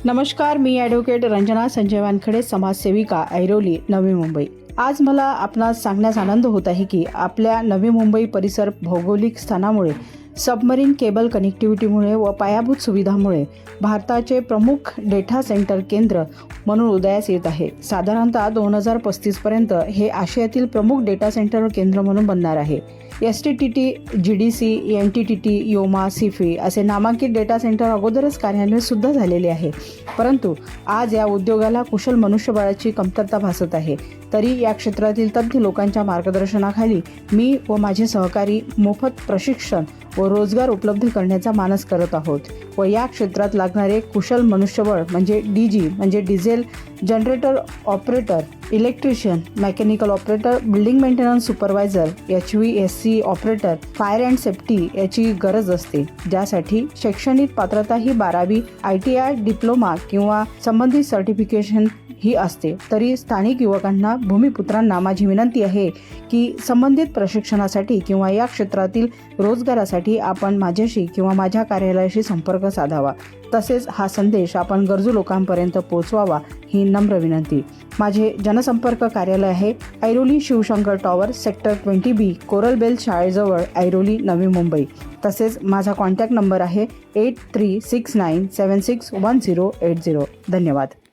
नमस्कार, मी ॲडव्होकेट रंजना संजय वानखडे, समाजसेविका, ऐरोली, नवी मुंबई. आज मला आपणास सांगण्यास आनंद होत आहे की आपल्या नवी मुंबई परिसर भौगोलिक स्थानामुळे, सबमरीन केबल कनेक्टिव्हिटीमुळे व पायाभूत सुविधामुळे भारताचे प्रमुख डेटा सेंटर केंद्र म्हणून उदयास येत आहे. साधारणतः 2035पर्यंत हे आशियातील प्रमुख डेटा सेंटर केंद्र म्हणून बनणार आहे. STTT, GDC, NTTT, Yoma, Sify असे नामांकित डेटा सेंटर अगोदरच कार्यान्वित सुद्धा झालेले आहे. परंतु आज या उद्योगाला कुशल मनुष्यबळाची कमतरता भासत आहे. तरी या क्षेत्रातील तज्ज्ञ लोकांच्या मार्गदर्शनाखाली मी व माझे सहकारी मोफत प्रशिक्षण व रोजगार उपलब्ध करण्याचा मानस करत आहोत व या क्षेत्रात लागणारे कुशल मनुष्यबळ म्हणजे DG म्हणजे diesel generator operator, electrician, mechanical operator, building maintenance supervisor, HVAC operator, fire and safety याची गरज असते, ज्यासाठी शैक्षणिक पात्रता ही 12वी, ITI, डिप्लोमा किंवा संबंधित सर्टिफिकेशन ही असते. तरी स्थानिक युवकांना, भूमिपुत्रांना माझी विनंती आहे की संबंधित प्रशिक्षणासाठी किंवा या क्षेत्रातील रोजगारासाठी आपण माझ्याशी किंवा माझ्या कार्यालयाशी संपर्क साधावा. तसेच हा संदेश आपण गरजू लोकांपर्यंत पोहोचवावा ही नम्र विनंती. माझे जनसंपर्क कार्यालय आहे Airoli Shivshankar tower, sector 20B, coral bell शाळेजवळ, ऐरोली, नवी मुंबई. तसेच माझा कॉन्टॅक्ट नंबर आहे 8369761080. धन्यवाद.